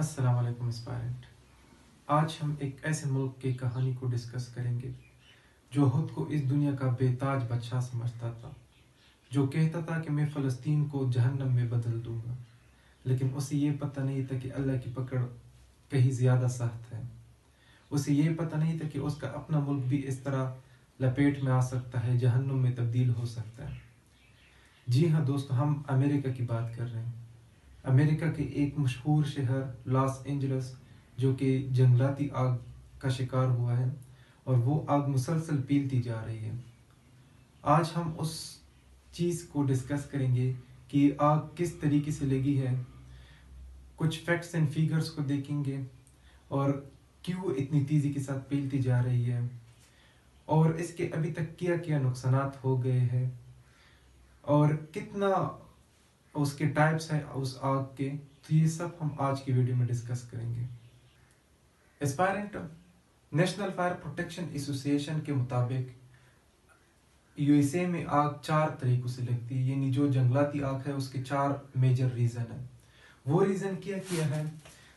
अस्सलाम वालेकुम एस्पायरेंट। आज हम एक ऐसे मुल्क की कहानी को डिस्कस करेंगे जो खुद को इस दुनिया का बेताज बादशाह समझता था, जो कहता था कि मैं फ़लस्तीन को जहन्नम में बदल दूंगा, लेकिन उसे ये पता नहीं था कि अल्लाह की पकड़ कहीं ज़्यादा सख्त है। उसे ये पता नहीं था कि उसका अपना मुल्क भी इस तरह लपेट में आ सकता है, जहन्नुम में तब्दील हो सकता है। जी हाँ दोस्तों, हम अमेरिका की बात कर रहे हैं। अमेरिका के एक मशहूर शहर लॉस एंजल्स, जो कि जंगलाती आग का शिकार हुआ है और वो आग मुसलसल फैलती जा रही है। आज हम उस चीज़ को डिस्कस करेंगे कि आग किस तरीके से लगी है, कुछ फैक्ट्स एंड फिगर्स को देखेंगे और क्यों इतनी तेज़ी के साथ फैलती जा रही है और इसके अभी तक क्या क्या नुकसानात हो गए हैं और कितना उसके टाइप्स हैं उस आग के। तो ये सब हम आज की वीडियो में डिस्कस करेंगे। Aspirant national fire protection association के मुताबिक यूएसए में आग 4 तरीकों से लगती है, यानी जो जंगलाती आग है उसके 4 मेजर रीज़न है। वो रीज़न क्या किया है?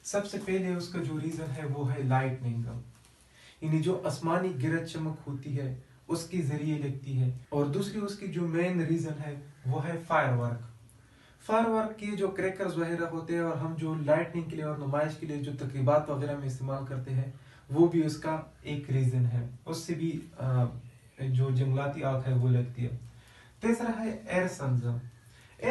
सबसे पहले उसका जो रीज़न है वो है लाइटनिंग, यानी जो आसमानी गिरज चमक होती है उसके ज़रिए लगती है। और दूसरी उसकी जो मेन रीज़न है वो है फायरवर्क के जो क्रैकर्स वगैरह होते हैं और हम जो लाइटनिंग के लिए और नुमाइश के लिए जो तकरीबात वगैरह में इस्तेमाल करते हैं, वो भी उसका एक रीज़न है। उससे भी जो जंगलाती आग है वो लगती है। तीसरा है एयर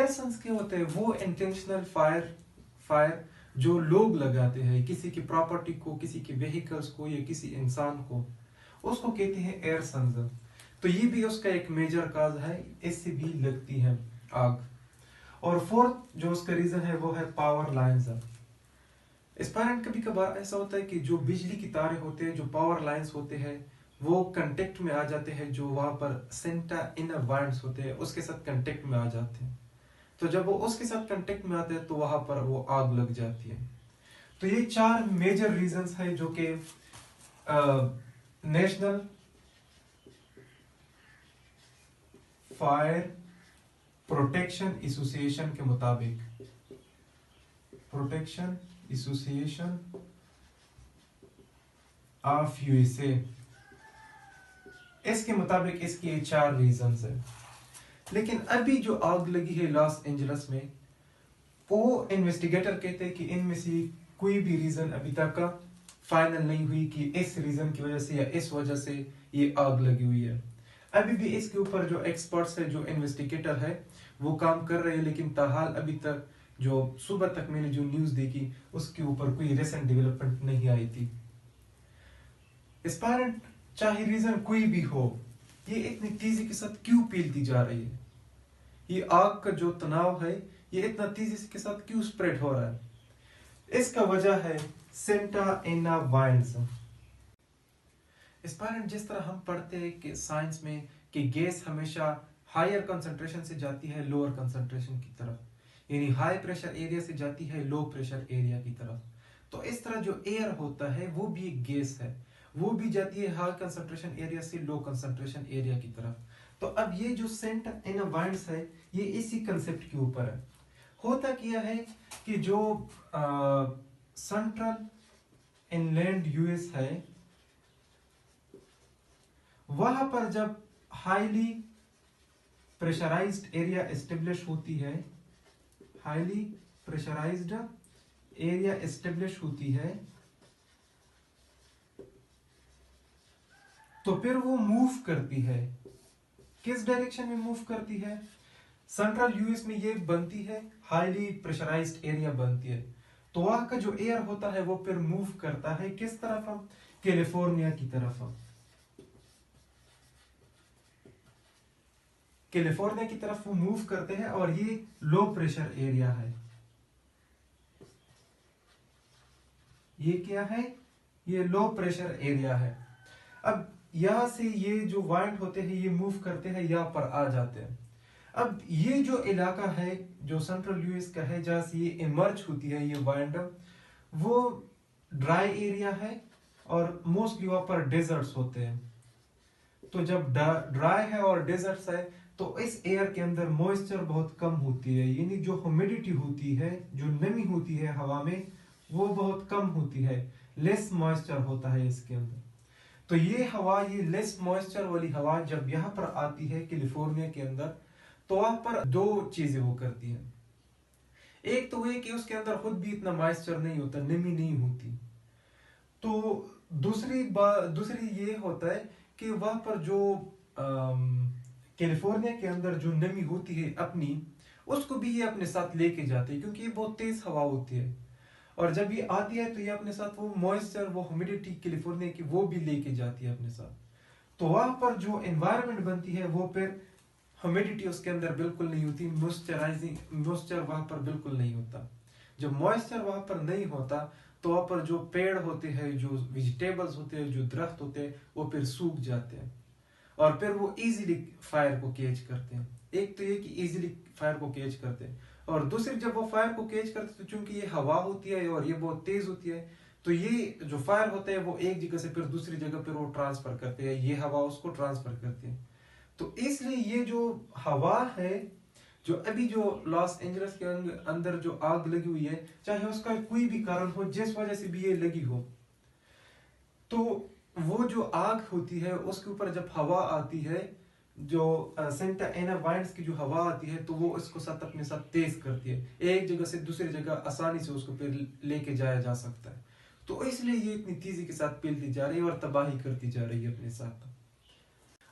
सन्स क्या होते हैं? वो इंटेंशनल फायर जो लोग लगाते हैं किसी की प्रॉपर्टी को, किसी के व्हीकल्स को या किसी इंसान को, उसको कहते हैं एयर सन्स। तो ये भी उसका एक मेजर काज है, इससे भी लगती है आग। और फोर्थ जो उसका रीजन है वो है पावर लाइन्स। एस्पायरेंट कभी कभार ऐसा होता है कि जो बिजली की तारें होते हैं, जो पावर लाइन्स होते हैं, वो कांटेक्ट में आ जाते हैं, जो वहां पर सेंटर इनर वायर्स होते हैं उसके साथ कांटेक्ट में आ जाते हैं। तो जब वो उसके साथ कांटेक्ट में आते हैं तो वहां पर वो आग लग जाती है। तो ये 4 मेजर रीजंस है जो कि नेशनल फायर प्रोटेक्शन एसोसिएशन के मुताबिक, प्रोटेक्शन एसोसिएशन ऑफ यूएसए, इसके मुताबिक इसके ये 4 रीजंस है। लेकिन अभी जो आग लगी है लॉस एंजल्स में, वो इन्वेस्टिगेटर कहते हैं कि इनमें से कोई भी रीजन अभी तक का फाइनल नहीं हुई कि इस रीजन की वजह से या इस वजह से ये आग लगी हुई है। अभी भी इसके ऊपर जो एक्सपर्ट्स है, जो इन्वेस्टिगेटर है, वो काम कर रहे हैं, लेकिन ताहाल अभी तक जो सुबह तक मैंने जो न्यूज देखी उसके ऊपर कोई रिसेंट डेवलपमेंट नहीं आई थी। एस्पायरेंट चाहे रीजन कोई भी हो, ये इतनी तेजी के साथ क्यों फैलती जा रही है? ये आग का जो तनाव है ये इतना तेजी के साथ क्यों स्प्रेड हो रहा है? इसका वजह है सेंटा इना वाइंड्स। एस्पायरेंट जिस तरह हम पढ़ते हैं कि साइंस में कि गैस हमेशा हायर कंसंट्रेशन से जाती है लोअर कंसंट्रेशन की तरफ, यानी हाई प्रेशर एरिया से जाती है लो प्रेशर एरिया की तरफ। तो इस तरह जो एयर होता है वो भी एक गैस है, वो भी जाती है हाई कंसंट्रेशन एरिया से लो कंसंट्रेशन एरिया की तरफ। तो अब ये जो सेंट इन वाइंड्स है ये इसी कंसेप्ट के ऊपर है। होता क्या है कि जो सेंट्रल इनलैंड यूएस है, वहां पर जब हाईली प्रेशराइज्ड एरिया एस्टेब्लिश होती है, हाईली प्रेशराइज्ड एरिया एस्टेब्लिश होती है, तो फिर वो मूव करती है। किस डायरेक्शन में मूव करती है? सेंट्रल यूएस में ये बनती है, हाईली प्रेशराइज्ड एरिया बनती है। तो वहां का जो एयर होता है वो फिर मूव करता है किस तरफ? कैलिफोर्निया की तरफ। कैलिफोर्निया की तरफ वो मूव करते हैं और ये लो प्रेशर एरिया है। ये क्या है? ये लो प्रेशर एरिया है। अब यहां से ये जो वाइंड होते हैं ये मूव करते हैं, यहां पर आ जाते हैं। अब ये जो इलाका है जो सेंट्रल यूएस का है, जहां से ये इमर्ज होती है ये वाइंड, वो ड्राई एरिया है और मोस्टली वहां पर डेजर्ट्स होते हैं। तो जब ड्राई है और डेजर्ट्स है तो इस एयर के अंदर मॉइस्चर बहुत कम होती है, यानी जो ह्यूमिडिटी होती है, जो नमी होती है हवा में, वो बहुत कम होती है, लेस मॉइस्चर होता है इसके अंदर। तो ये हवा, ये लेस मॉइस्चर वाली हवा जब यहाँ पर आती है कैलिफोर्निया के अंदर, तो वहां पर दो चीजें वो करती हैं। एक तो ये कि उसके अंदर खुद भी इतना मॉइस्चर नहीं होता, नमी नहीं होती। तो दूसरी ये होता है कि वहां पर जो कैलिफोर्निया के अंदर जो नमी होती है अपनी, उसको भी ये अपने साथ लेके जाते हैं, क्योंकि ये बहुत तेज हवा होती है। और जब ये आती है तो ये अपने साथ वो मॉइस्चर, वो ह्यूमिडिटी कैलिफोर्निया की वो भी लेके जाती है अपने साथ। तो वहां पर जो एनवायरनमेंट बनती है वो फिर ह्यूमिडिटी उसके अंदर बिल्कुल नहीं होती, मॉइस्चर वहां पर बिल्कुल नहीं होता। जब मॉइस्चर वहां पर नहीं होता तो वहां पर जो पेड़ होते हैं, जो वेजिटेबल्स होते हैं, जो दरख्त होते हैं, वो फिर सूख जाते हैं और फिर वो इजीली फायर को कैच करते हैं। एक तो ये कि इजीली फायर को कैच करते हैं, और दूसरी जब वो फायर को कैच करते हैं तो चूंकि ये हवा होती है और ये बहुत तेज होती है, तो ये जो फायर होता है वो एक जगह से फिर दूसरी जगह पर वो ट्रांसफर करते हैं, ये हवा उसको ट्रांसफर करते हैं। तो इसलिए ये जो हवा है, जो अभी जो लॉस एंजल्स के अंदर जो आग लगी हुई है, चाहे उसका कोई भी कारण हो, जिस वजह से भी ये लगी हो, तो वो जो आग होती है उसके ऊपर जब हवा आती है, जो सेंटा एना वाइंड्स की जो हवा आती है, तो वो इसको साथ अपने साथ तेज करती है, एक जगह से दूसरी जगह आसानी से उसको फिर लेके जाया जा सकता है। तो इसलिए ये इतनी तेजी के साथ फैलती जा रही है और तबाही करती जा रही है अपने साथ।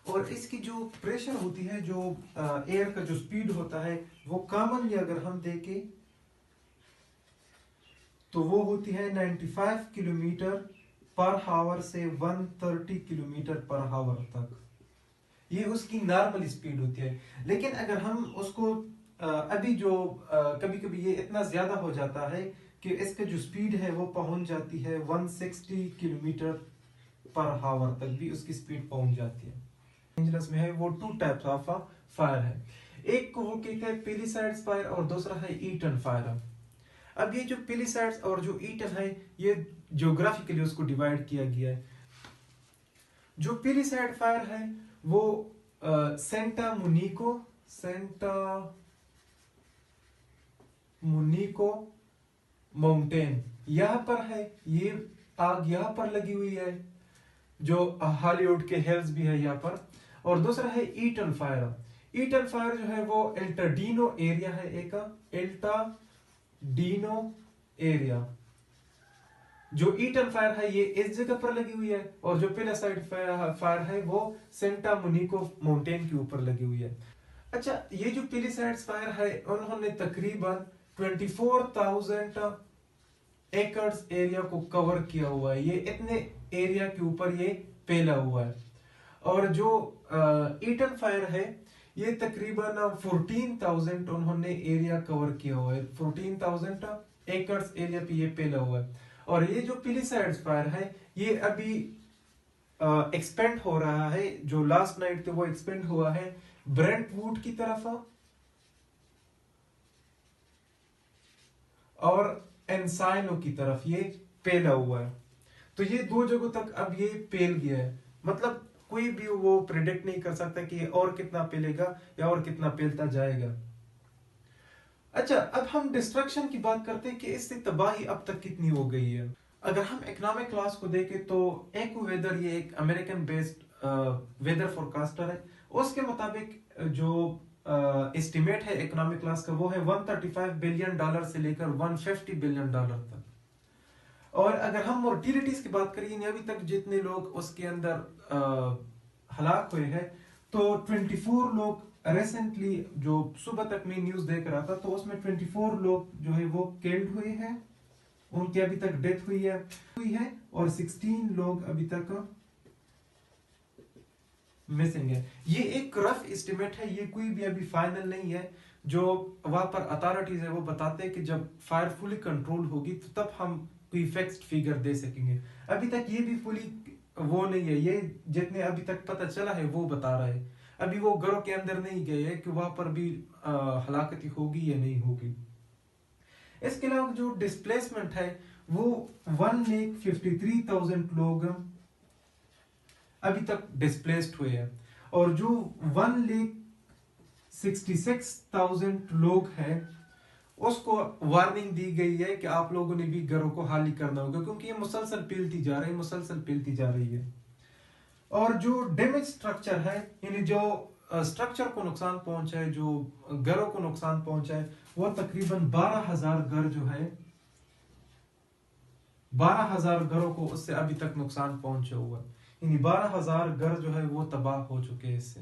और इसकी जो प्रेशर होती है, जो एयर का जो स्पीड होता है, वो कॉमनली अगर हम देखें तो वो होती है 95 किलोमीटर पर आवर से 130 किलोमीटर पर आवर तक। ये उसकी नॉर्मल स्पीड होती है। लेकिन अगर हम उसको अभी जो कभी कभी ये इतना ज्यादा हो जाता है कि इसका जो स्पीड है वो पहुंच जाती है 160 किलोमीटर पर आवर तक भी उसकी स्पीड पहुंच जाती है। डेंजरस में है वो टू टाइप्स ऑफ फायर है, एक को वो कहते हैं पेलिसाइड्स फायर और दूसरा है ईटन फायर। अब ये जो पेलिसाइड्स और जो ईटन है, ये ज्योग्राफिकली उसको डिवाइड किया गया है। जो पेलिसाइड फायर है वो सेंटा मुनीको माउंटेन यहाँ पर है, ये आग यहाँ पर लगी हुई है, जो हॉलीवुड के हिल्स भी है यहाँ पर। और दूसरा है ईटन फायर। ईटन फायर जो है वो एल्टाडीनो एरिया है, एक एल्टाडीनो एरिया। जो ईटन फायर है ये इस जगह पर लगी हुई है, और जो पेलिसाइड फायर है वो सेंटा मोनिको माउंटेन के ऊपर लगी हुई है। अच्छा, ये जो पेलिसाइड्स फायर है उन्होंने तकरीबन 24,000 एकर्स एरिया को कवर किया हुआ है, ये इतने एरिया के ऊपर ये फैला हुआ है। और जो ईटन फायर है ये तकरीबन 14,000 उन्होंने एरिया कवर किया हुआ है, 14,000 एकर्स एरिया पे ये फैला हुआ है। और ये जो पेलिसाइड्स फायर है ये अभी एक्सपेंड हो रहा है, जो लास्ट नाइट थे वो एक्सपेंड हुआ है ब्रेंटवुड की तरफ और एनसाइनो की तरफ, ये फैला हुआ है। तो ये दो जगहों तक अब ये फैल गया है, मतलब कोई भी वो प्रिडिक्ट नहीं कर सकता कि और कितना फैलेगा या और कितना फैलता जाएगा। अच्छा, अब हम डिस्ट्रक्शन की बात करते हैं कि इससे तबाही अब तक कितनी हो गई है। अगर हम इकोनॉमिक क्लास को देखें तो एक्वेदर, ये एक अमेरिकन बेस्ड वेदर फोरकास्टर है, उसके मुताबिक जो एस्टिमेट है इकोनॉमिक क्लास का वो है $135 बिलियन से लेकर $150 बिलियन तक। और अगर हम मोर्टिलिटीज की बात करें, अभी तक जितने लोग उसके अंदर हलाक हुए हैं, तो 24 लोग रिसेंटली, जो सुबह तक मैं न्यूज देख रहा था, तो उसमें 24 लोग जो है वो किल्ड हुए हैं, उनकी अभी तक डेथ हुई है और 16 लोग अभी तक मिसिंग है। ये एक रफ एस्टिमेट है, ये कोई भी अभी फाइनल नहीं है। जो वहां पर अथॉरिटीज है वो बताते हैं कि जब फायर फुली कंट्रोल होगी तो तब हम कोई फिक्स्ड फिगर दे सकेंगे। अभी तक ये भी फुली वो नहीं है, ये जितने अभी तक पता चला है वो बता रहा है। अभी वो घरों के अंदर नहीं गए हैं कि वहां पर भी हलाकती होगी या नहीं होगी। इसके अलावा जो डिस्प्लेसमेंट है वो 1,53,000 लोग अभी तक डिस्प्लेस्ड हुए हैं, और जो 1,66,000 लोग हैं उसको वार्निंग दी गई है कि आप लोगों ने भी घरों को खाली करना होगा, क्योंकि ये मुसलसल फैलती जा रही है। और जो डैमेज स्ट्रक्चर है, यानी जो स्ट्रक्चर को नुकसान पहुंचा है, जो घरों को नुकसान पहुंचा है, वो तकरीबन 12,000 घर जो है, 12,000 घरों को उससे अभी तक नुकसान पहुंचा हुआ है। यानी 12,000 घर जो है वो तबाह हो चुके हैं इससे।